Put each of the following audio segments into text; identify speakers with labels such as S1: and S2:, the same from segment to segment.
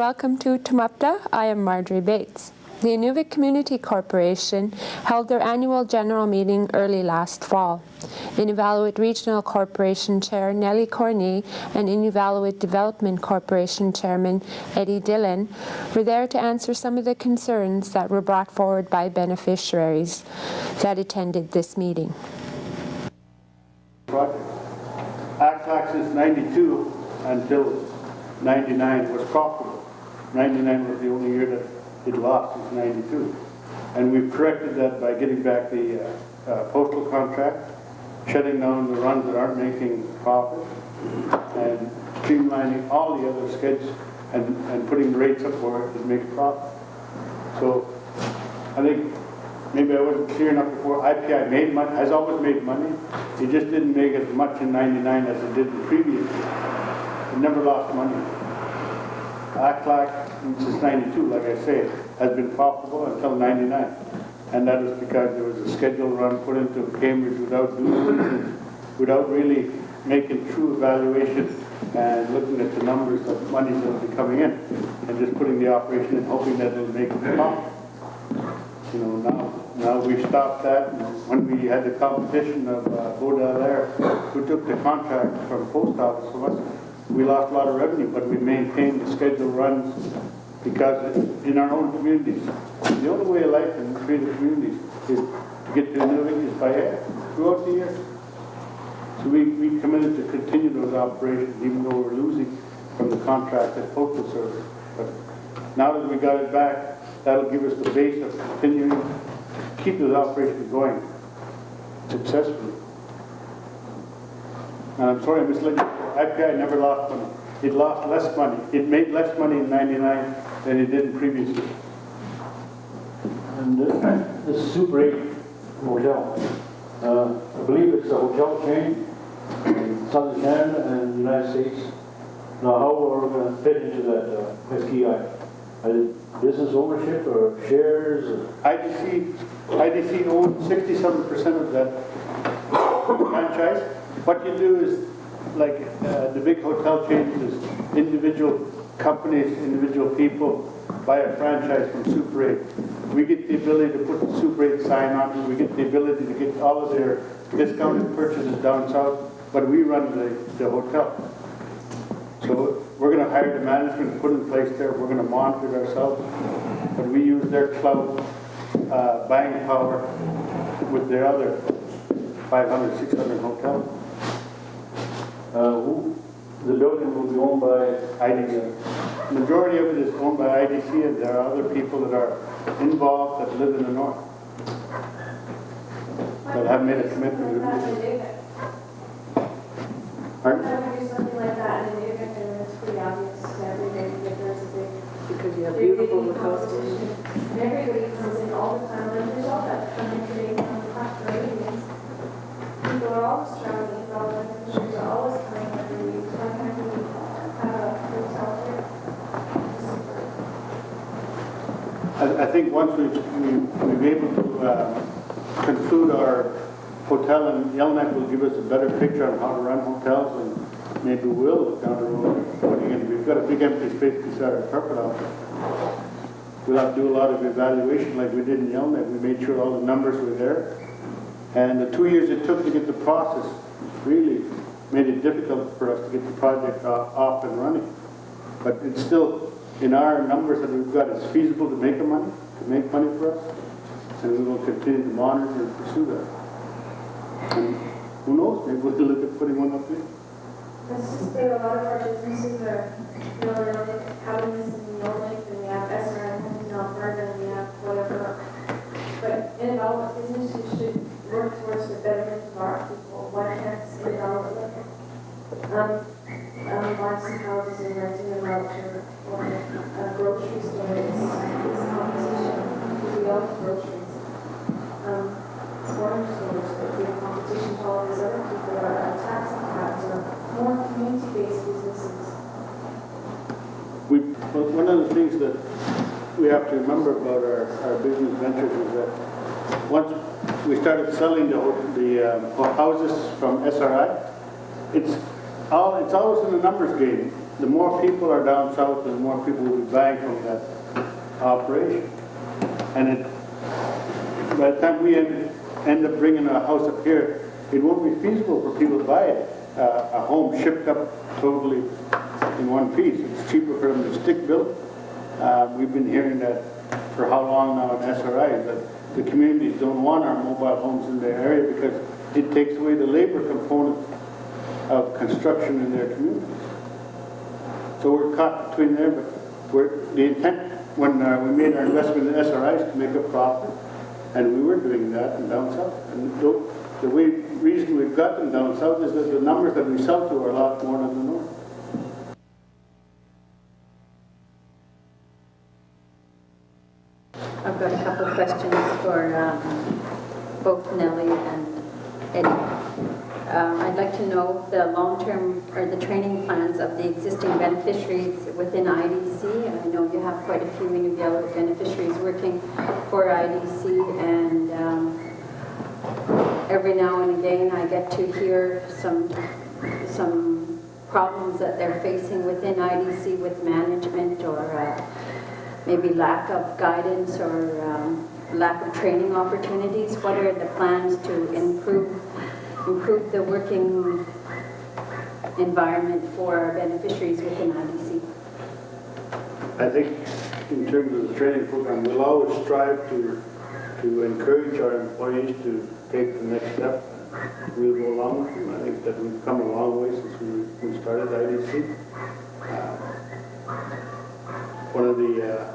S1: welcome to TAMAPTA. I am Marjorie Bates. The Inuvik Community Corporation held their annual general meeting early last fall. Inuvialuit Regional Corporation Chair Nellie Corney and Inuvialuit Development Corporation Chairman Eddie Dillon were there to answer some of the concerns that were brought forward by beneficiaries that attended this meeting.
S2: ACTAC since 92 until 99 was profitable. 99 was the only year that it lost since 92. And we've corrected that by getting back the postal contract, shutting down the runs that aren't making profit, and streamlining all the other skids and putting the rates up where it makes profit. So I think maybe I wasn't clear enough before. IPI made money, has always made money. It just didn't make as much in 99 as it did the previous year. It never lost money. ACTAC since 92, like I say, has been profitable until 99. And that is because there was a scheduled run put into Cambridge without really making true evaluation and looking at the numbers of money that will be coming in and just putting the operation and hoping that it'll make it profit. You know, now we've stopped that. When we had the competition of Baudelaire, who took the contract from post office from us, we lost a lot of revenue, but we maintained the scheduled runs because in our own communities. The only way of life in creative communities is to get to Inuvik is by air throughout the year. So we committed to continue those operations even though we're losing from the contract at Postal Service. But now that we got it back, that'll give us the base of continuing to keep those operations going successfully. And I'm sorry I misled you. IPI never lost money. It lost less money. It made less money in 99 than it did in previous years.
S3: And this is Super 8 Motel. I believe it's a hotel chain in Southern Canada and the United States. Now, how are we going to fit into that FTI? Business ownership or shares? Or?
S2: IDC owns 67% of that franchise. What you do is, like the big hotel chains, is individual companies, individual people buy a franchise from Super 8. We get the ability to put the Super 8 sign on it. We get the ability to get all of their discounted purchases down south, but we run the hotel. So we're going to hire the management, put in place there. We're going to monitor it ourselves, but we use their clout, buying power with their other 500, 600 hotels.
S3: The building will be owned by
S2: IDC. The majority of it is owned by IDC, and there are other people that are involved that live in the north that have made a commitment. Pardon?
S4: Why would do something like that in Inuvik, and it's pretty obvious to everybody that there's a big...
S5: Because you have beautiful competition.
S4: And everybody comes in all the time, like there's all that come in today from the factory meetings. People are always traveling, all the beneficiaries are always coming every week. Why can't we have a hotel here?
S2: I think once we've been able to conclude our hotel in Yellowknife will give us a better picture on how to run hotels, and maybe we'll down the road putting in. We've got a big empty space beside our carpet office. We'll have to do a lot of evaluation like we did in Yellowknife. We made sure all the numbers were there. And the 2 years it took to get the process really made it difficult for us to get the project off and running. But it's still, in our numbers that we've got, it's feasible to make money for us. And we will continue to monitor and pursue that. And who knows, maybe we'll look at putting one up there.
S4: It's just that a lot of our businesses are, you know, they're having this in Yellowknife, and we have SRM homes in Alberta, and we have whatever. But in all business, we should work towards the betterment of our people. Why can't it all look at buying some houses and renting them out or a grocery store? It's competition. We love groceries. Sporting stores that give competition to all these other people, or taxi cabs, or more community-based businesses.
S2: One of the things that we have to remember about our business ventures is that once we started selling the houses from SRI, it's always in the numbers game. the more people are down south, the more people will be buying from that operation. And by the time we end up bringing a house up here, it won't be feasible for people to buy it. A home shipped up totally in one piece. It's cheaper for them to stick build. We've been hearing that for how long now in SRI, that the communities don't want our mobile homes in their area because it takes away the labor component of construction in their communities. So we're caught between there, but the intent when we made our investment in SRI is to make a profit, and we were doing that in down south. And the reason we've gotten down south is that the numbers that we sell to are a lot more than the north.
S6: I've got a couple of questions for both Nellie and Eddie. I'd like to know the long-term or the training plans of the existing beneficiaries within IDC. I know you have quite a few Inuvialuit beneficiaries working for IDC, and every now and again I get to hear some problems that they're facing within IDC with management or maybe lack of guidance or lack of training opportunities. What are the plans to improve the working environment for our beneficiaries within IDC?
S2: I think in terms of the training program, we'll always strive to encourage our employees to take the next step. We'll go along with them. I think that we've come a long way since we started IDC. One of the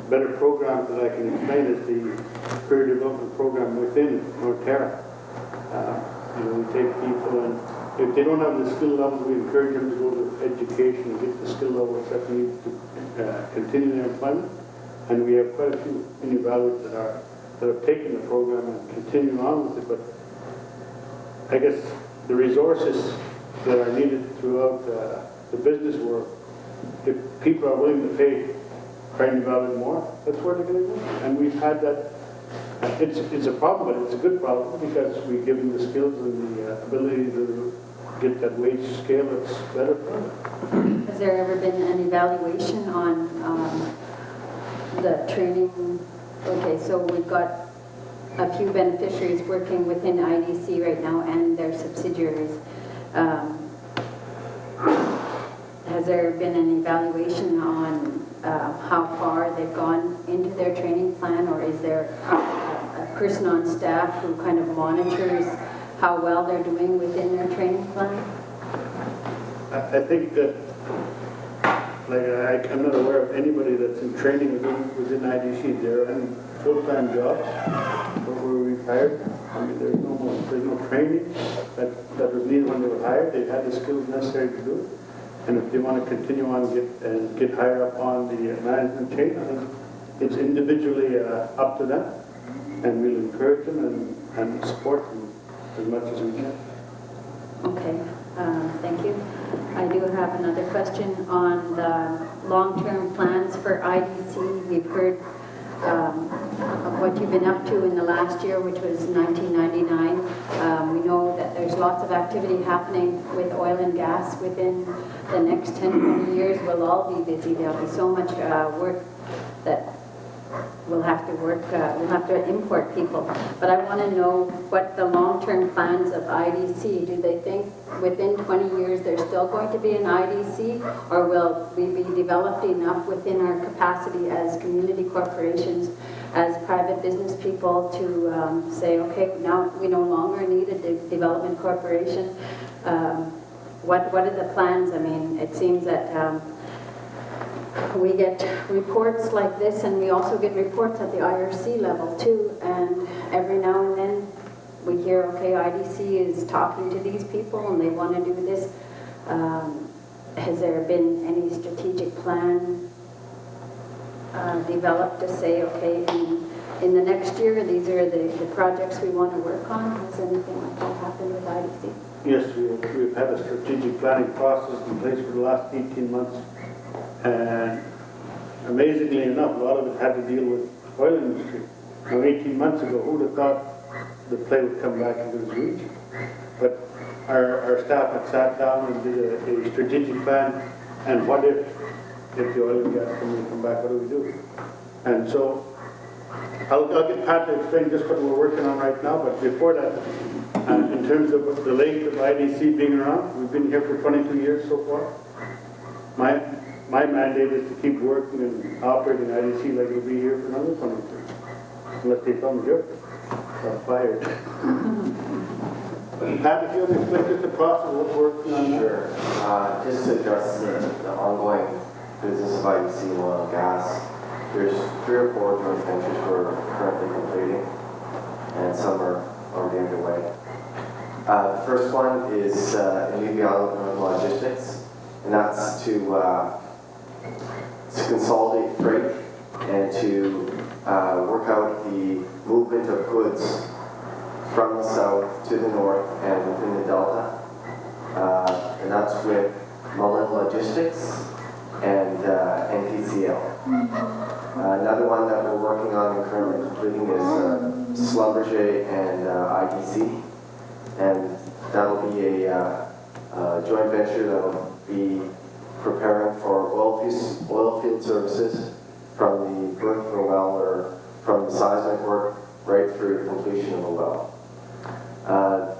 S2: better programs that I can explain is the career development program within Norterra. We take people, and if they don't have the skill levels, we encourage them to go to education and get the skill levels that they need to continue their employment. And we have quite a few Inuvialuit that have taken the program and continue on with it. But I guess the resources that are needed throughout the business world, if people are willing to pay for Inuvialuit more, that's where they're going to go. And we've had that. It's a problem, but it's a good problem because we give them the skills and the ability to get that wage scale that's better for them.
S6: Has there ever been an evaluation on the training? Okay, so we've got a few beneficiaries working within IDC right now and their subsidiaries. Has there been an evaluation on how far they've gone into their training plan, or is there a person on staff who kind of monitors how well they're doing within their training plan?
S2: I think that, I'm not aware of anybody that's in training within IDC. They're in full-time jobs, but were retired. I mean, there's no training that was needed when they were hired. They've had the skills necessary to do it. And if they want to continue on and get higher up on the management chain, I think it's individually up to them. And we'll encourage them and support them as much as we can.
S6: Okay, thank you. I do have another question on the long-term plans for IDC. We've heard of what you've been up to in the last year, which was 1999. We know that there's lots of activity happening with oil and gas within the next 10, 20 years. We'll all be busy. There'll be so much work that we'll have to import people. But I want to know what the long-term plans of IDC. Do they think within 20 years there's still going to be an IDC, or will we be developed enough within our capacity as community corporations, as private business people to say, okay, now we no longer need a development corporation? What are the plans? I mean, it seems that we get reports like this, and we also get reports at the IRC level too, and every now and then we hear, okay, IDC is talking to these people and they want to do this. Has there been any strategic plan developed to say, okay, in the next year, these are the projects we want to work on? Has anything like that happened with IDC?
S2: Yes, we've had a strategic planning process in place for the last 18 months. And amazingly enough, a lot of it had to deal with the oil industry. Now, 18 months ago, who would have thought the play would come back into this region? But our staff had sat down and did a strategic plan, and what if the oil and gas company come back, what do we do? And so, I'll get Pat to explain just what we're working on right now, but before that, in terms of the length of IDC being around, we've been here for 22 years so far. My mandate is to keep working and operating IDC like we'll be here for another 22 years, unless they come here or fired. Pat, if you want to explain just the process of what we're working on.
S7: Sure. Just to address the ongoing business of IDC oil and gas, there's 3 or 4 joint ventures we're currently completing, and some are already underway. The first one is Inuvialuit Logistics, and that's to consolidate freight and to work out the movement of goods from the south to the north and within the delta. And that's with Mullen Logistics and NTCL. Another one that we're working on and currently completing is Schlumberger and IDC. And that'll be a joint venture that'll be preparing for oil field services from the birth of a well or from the seismic work right through the completion of a well.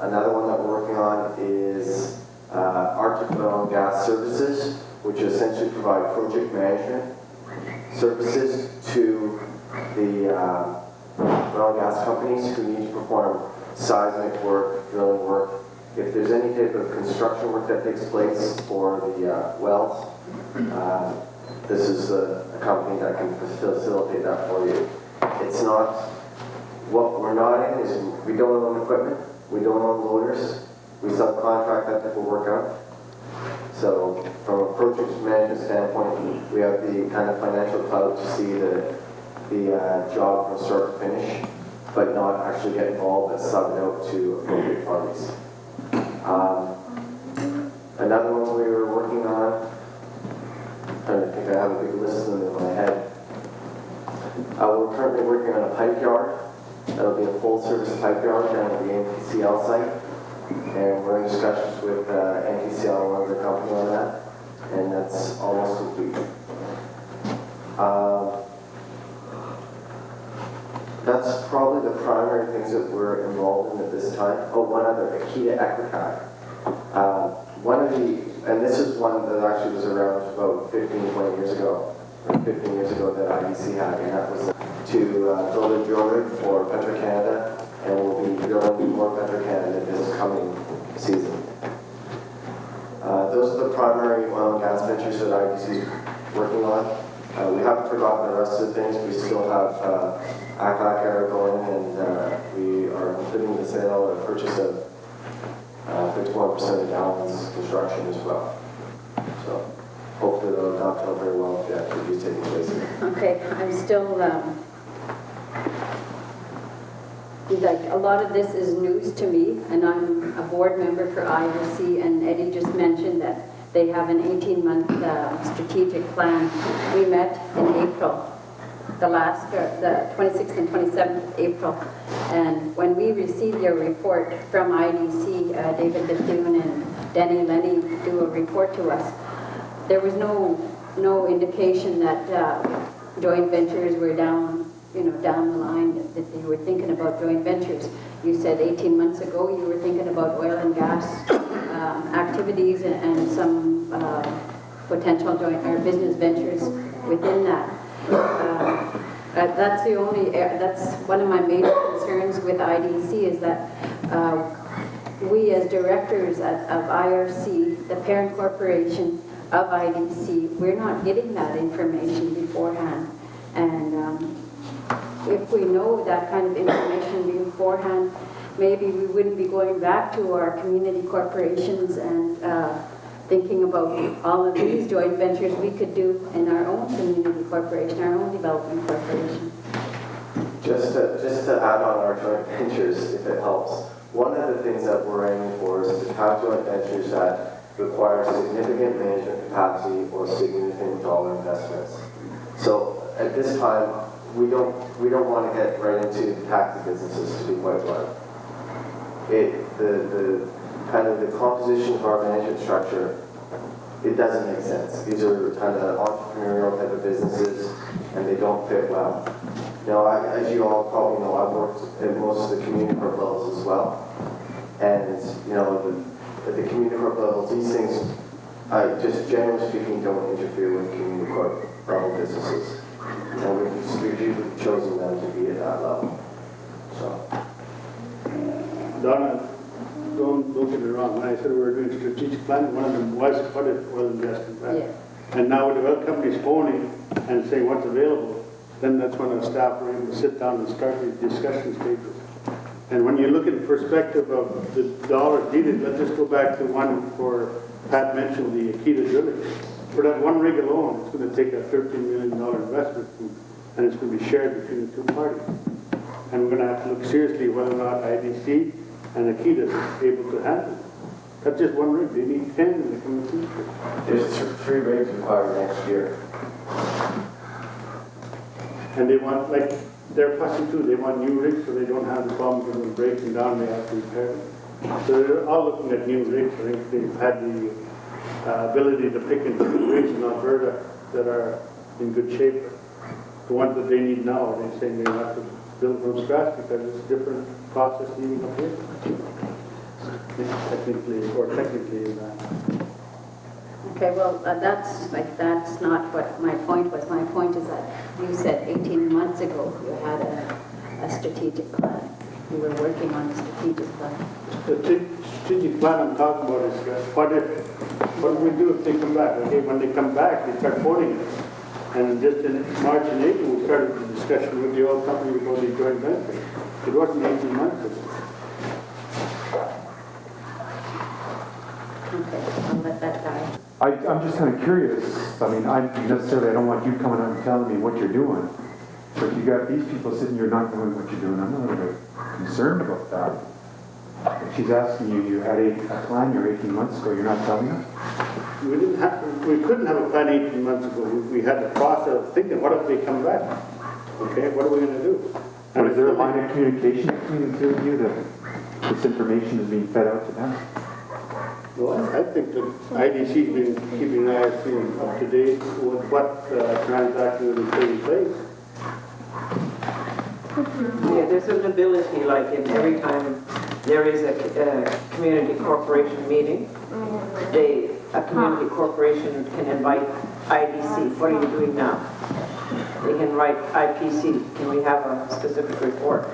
S7: Another one that we're working on is Arctic Oil and Gas Services, which essentially provide project management services to the oil and gas companies who need to perform seismic work, drilling work. If there's any type of construction work that takes place for the wells, this is a company that can facilitate that for you. It's not, what we're not in is we don't own equipment, we don't own loaders, we subcontract that type of work out. So from a project management standpoint, we have the kind of financial clout to see the job from start to finish, but not actually get involved and sub it out to appropriate parties. Another one we were working on, I'm trying to think, I have a big list of them in my head. We're currently working on a pipe yard. That'll be a full-service pipe yard down at the NTCL site. And we're in discussions with NTCL and one other company on that. And that's almost complete. That's probably the primary things that we're involved in at this time. Oh, one other, Akita Equicat. One of the, and this is one that actually was around about 15, 20 years ago, or 15 years ago that IDC had, and that was to build a drill rig for Petro-Canada, and we'll be drilling more Petro-Canada this coming season. Those are the primary oil and gas ventures that IDC is working on. We haven't forgotten the rest of the things. We still have ACAC Air going, and we are completing the sale or purchase of 51% of Gallon's construction as well. So hopefully they'll dovetail very well with the activities taking place here.
S6: Okay, I'm still, like, a lot of this is news to me, and I'm a board member for IRC, and Eddie just mentioned that they have an 18-month strategic plan. We met in April, the 26th and 27th of April, and when we received their report from IDC, David Bethune and Denny Lenny do a report to us, there was no indication that joint ventures were down the line, that they were thinking about joint ventures. You said 18 months ago you were thinking about oil and gas activities and some potential joint or business ventures within that. That's one of my major concerns with IDC is that we as directors of IRC, the parent corporation of IDC, we're not getting that information beforehand. And if we know that kind of information beforehand, maybe we wouldn't be going back to our community corporations and thinking about all of these joint ventures we could do in our own community corporation, our own development corporation.
S7: Just to add on our joint ventures, if it helps, one of the things that we're aiming for is to have joint ventures that require significant management capacity or significant dollar investments. So at this time, we don't want to get right into taxi businesses, to be quite blunt. kind of the composition of our management structure, it doesn't make sense. These are kind of entrepreneurial type of businesses, and they don't fit well. You know, as you all probably know, I've worked at most of the community corp levels as well. And, you know, at the community corp levels, these things, just generally speaking, don't interfere with community corp level businesses. And we've chosen them to be at that level. So.
S2: Donna, don't get me wrong. When I said we were doing strategic planning, one of them was what it oil investment plan.
S6: Yeah.
S2: And now with the oil companies phoning and saying what's available, then that's when our staff were able to sit down and start these discussion stages. And when you look at the perspective of the dollars needed, let's just go back to one for, Pat mentioned the Akita drilling. For that one rig alone, it's going to take a $13 million investment, and it's going to be shared between the two parties. And we're going to have to look seriously whether or not IDC and Akita is able to handle it. That's just one rig. They need 10 in the coming future.
S7: There's 3 rigs required next year.
S2: And they want, like, they're fussy too. They want new rigs so they don't have the problem of them breaking down. They have to repair them. So they're all looking at new rigs. I think they've had the ability to pick and choose rigs in Alberta that are in good shape. The ones that they need now, they're saying they have to build from scratch because it's a different process needing up here. Technically.
S6: Okay, well, that's not what my point was. My point is that you said 18 months ago you had a strategic plan. You were working on a strategic plan.
S2: The strategic plan I'm talking about is what do we do if they come back? Okay, when they come back, they start voting it. And just in March and April, we started the discussion with the oil company about the joint venture. It wasn't 18 months ago.
S6: Okay, I'll let that die.
S8: I'm just kind of curious. I mean, I don't want you coming out and telling me what you're doing. But you got these people sitting here not knowing what you're doing. I'm a little bit concerned about that. If she's asking you, you had a plan here 18 months ago, you're not telling us?
S2: We couldn't have a plan 18 months ago. We had the process of thinking, what if they come back? Okay, what are we going to do?
S8: But is there a line of communication between the two of you that this information is being fed out to them?
S2: Well, I think that IDC has been keeping ISC up to date with what transaction is taking place.
S5: Yeah, there's an ability, like in every time there is a community corporation meeting, a community corporation can invite IDC, what are you doing now? They can write IPC, can we have a specific report?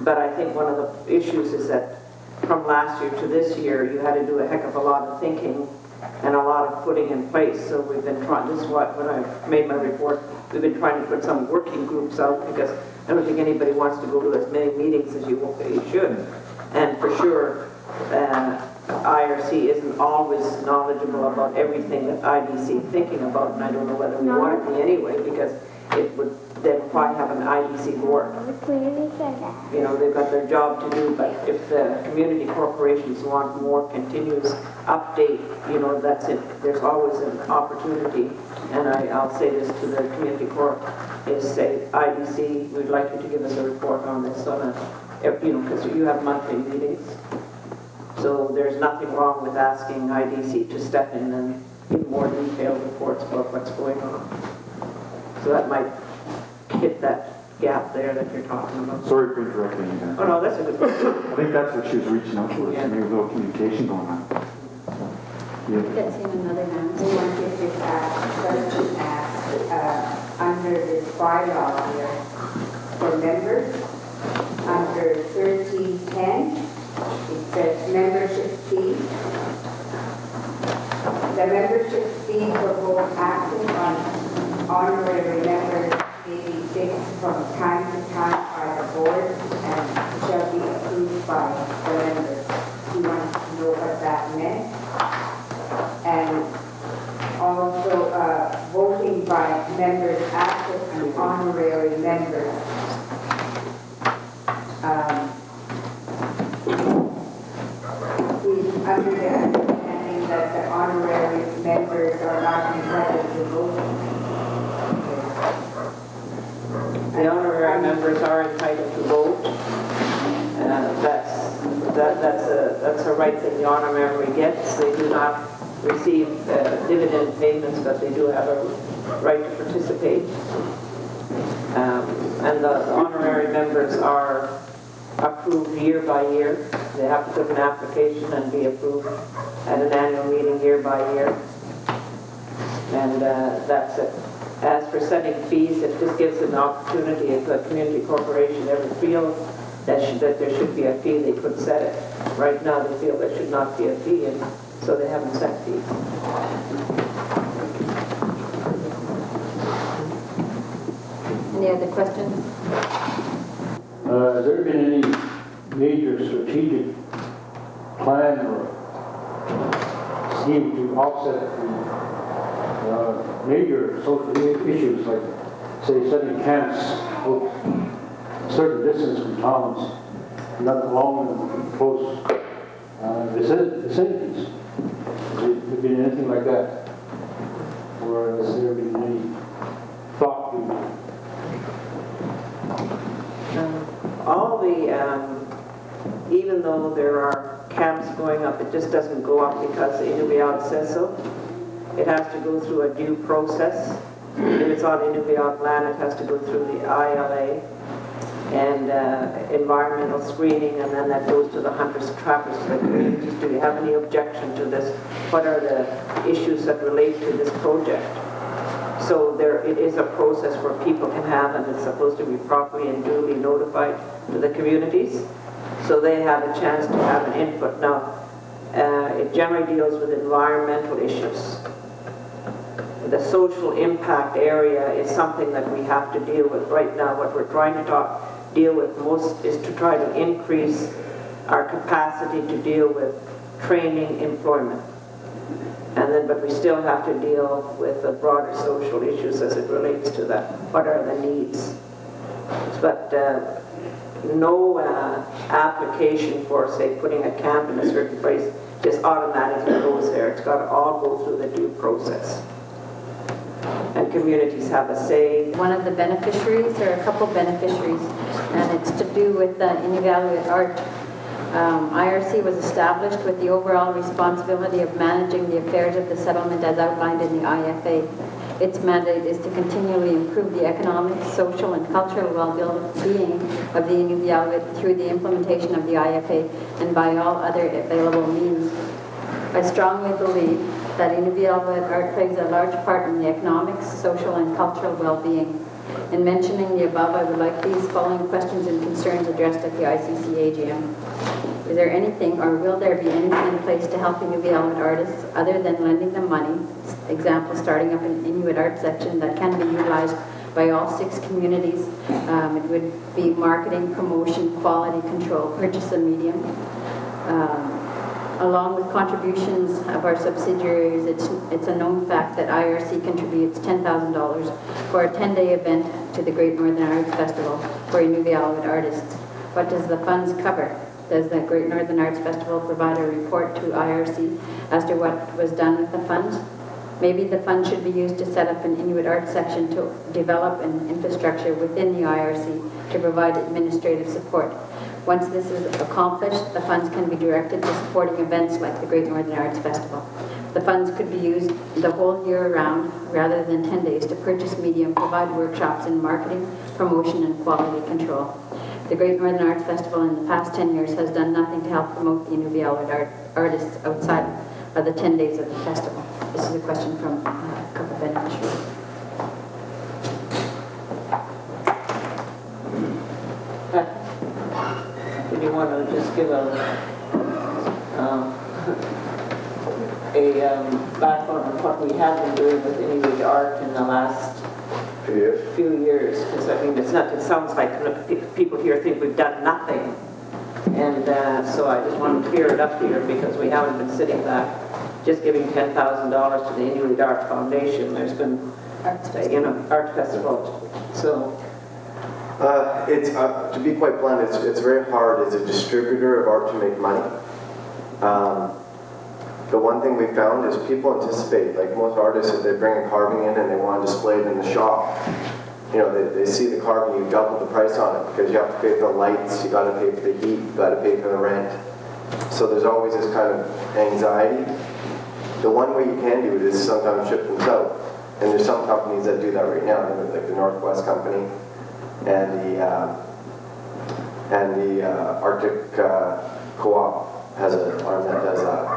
S5: But I think one of the issues is that from last year to this year, you had to do a heck of a lot of thinking and a lot of putting in place. So we've been trying, this is what, when I made my report, we've been trying to put some working groups out because I don't think anybody wants to go to as many meetings as you should. And for sure, IRC isn't always knowledgeable about everything that IDC is thinking about, and I don't know whether we want it to be anyway, because it would then probably have an IDC board. You know, they've got their job to do, but if the community corporations want more continuous update, you know, that's it. There's always an opportunity, and I'll say this to the community corp, is say, IDC, we'd like you to give us a report on this, you know, because you have monthly meetings. So there's nothing wrong with asking IDC to step in and give more detailed reports about what's going on. So that might hit that gap there that you're talking about.
S8: Sorry for interrupting you guys.
S5: Oh no, that's a good question.
S8: I think that's what she was reaching out for,
S5: Yeah.
S8: some little communication going on. Yeah.
S6: Let's see another hand.
S9: We want to get this question asked under this bylaw here for members. Under 1310, it says membership fee. The membership fee for both active and honorary members may be fixed from time to time by the board and shall be approved by the members. We want to know what that meant. And also voting by members, active and honorary members. He's under the understanding that the honorary members are not entitled to vote.
S5: The honorary members are entitled to vote. That's that's a right that the honorary gets. They do not receive dividend payments, but they do have a right to participate. And the honorary members are approved year by year. They have to put an application and be approved at an annual meeting year by year. And that's it. As for setting fees, it just gives an opportunity if a community corporation ever feels that there should be a fee, they could set it. Right now they feel there should not be a fee, and so they haven't set fees.
S6: Any other questions?
S3: Has there been any major strategic plan or scheme to offset the major social issues, like, say, setting camps a certain distance from towns, not long and close vicinities? Has there been anything like that? Or has there been any thought to
S5: All the, even though there are camps going up, it just doesn't go up because the Inuvialuit says so. It has to go through a due process. If it's on Inuvialuit land, it has to go through the ILA and environmental screening, and then that goes to the hunters and trappers of the communities. Do you have any objection to this? What are the issues that relate to this project? So it is a process where people can have, and it's supposed to be properly and duly notified to the communities, so they have a chance to have an input. Now, it generally deals with environmental issues. The social impact area is something that we have to deal with right now. What we're trying to deal with most is to try to increase our capacity to deal with training, employment. But we still have to deal with the broader social issues as it relates to that. What are the needs? But no application for, say, putting a camp in a certain place just automatically goes there. It's got to all go through the due process. And communities have a say.
S6: One of the beneficiaries, or a couple beneficiaries, and it's to do with Inuvialuit art. IRC was established with the overall responsibility of managing the affairs of the settlement as outlined in the IFA. Its mandate is to continually improve the economic, social, and cultural well-being of the Inuvialuit through the implementation of the IFA and by all other available means. I strongly believe that Inuvialuit art plays a large part in the economic, social, and cultural well-being. In mentioning the above, I would like these following questions and concerns addressed at the ICC AGM. Is there anything, or will there be anything in place to help Inuvialuit artists other than lending them money, example, starting up an Inuit art section that can be utilized by all 6 communities? It would be marketing, promotion, quality control, purchase of medium. Along with contributions of our subsidiaries, it's a known fact that IRC contributes $10,000 for a 10-day event to the Great Northern Arts Festival for Inuvialuit artists. What does the funds cover? Does the Great Northern Arts Festival provide a report to IRC as to what was done with the funds? Maybe the funds should be used to set up an Inuit art section to develop an infrastructure within the IRC to provide administrative support. Once this is accomplished, the funds can be directed to supporting events like the Great Northern Arts Festival. The funds could be used the whole year round rather than 10 days to purchase medium, provide workshops in marketing, promotion, and quality control. The Great Northern Arts Festival in the past 10 years has done nothing to help promote the Inuvialuit artists outside of the 10 days of the festival. This is a question from a couple beneficiaries.
S5: Do you want to just give a background on what we have been doing with Inuit art in the last few years? Because I mean, it sounds like people here think we've done nothing, and so I just want to clear it up here because we haven't been sitting back just giving $10,000 to the Inuit Art Foundation. There's been art festival, so.
S7: It's to be quite blunt, it's very hard as a distributor of art to make money. The one thing we found is people anticipate, like most artists, if they bring a carving in and they want to display it in the shop, they see the carving, you double the price on it because you have to pay for the lights, you got to pay for the heat, you got to pay for the rent. So there's always this kind of anxiety. The one way you can do it is sometimes ship them south. And there's some companies that do that right now, like the Northwest Company and the Arctic Co-op has an arm that does that.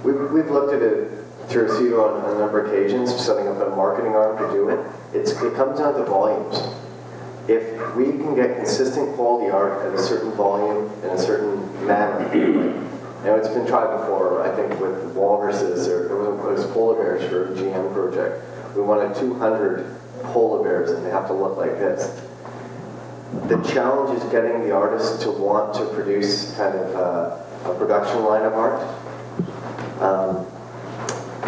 S7: We've looked at it through CETO on a number of occasions, setting up a marketing arm to do it. It comes down to volumes. If we can get consistent quality art at a certain volume in a certain manner, it's been tried before, I think with walruses, or it was polar bears for a GM project. We wanted 200 polar bears and they have to look like this. The challenge is getting the artists to want to produce kind of a production line of art.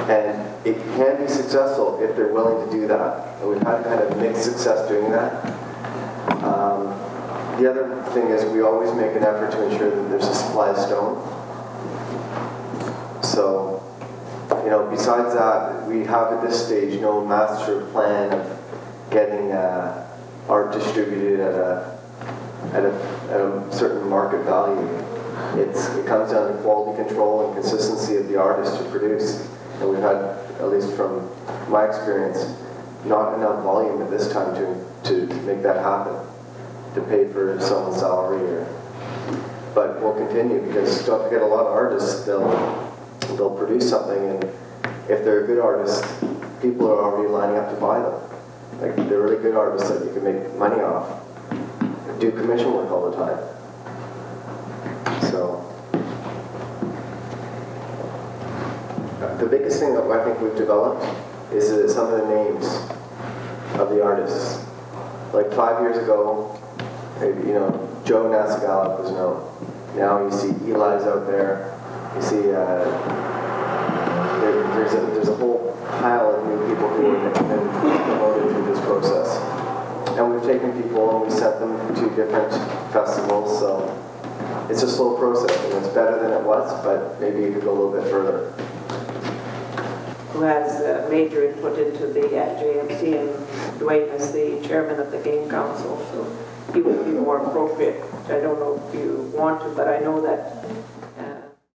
S7: And it can be successful if they're willing to do that. And we've had kind of mixed success doing that. The other thing is we always make an effort to ensure that there's a supply of stone. So, besides that, we have at this stage no master plan of getting art distributed at a certain market value. It comes down to quality control and consistency of the artist to produce. And we've had, at least from my experience, not enough volume at this time to make that happen, to pay for someone's salary. But we'll continue because don't forget, a lot of artists, they'll produce something, and if they're a good artist, people are already lining up to buy them. Like, they're really good artists that you can make money off, do commission work all the time. So, the biggest thing that I think we've developed is some of the names of the artists. Like 5 years ago, Joe Nasagalak was known. Now you see Eli's out there. You see there's a whole pile of new people who have been promoted through this process. And we've taken people and we sent them to different festivals, so it's a slow process, and it's better than it was, but maybe it could go a little bit further.
S5: Who has major input into the JMC, and Dwayne is the chairman of the Game Council, so he would be more appropriate. I don't know if you want to, but I know that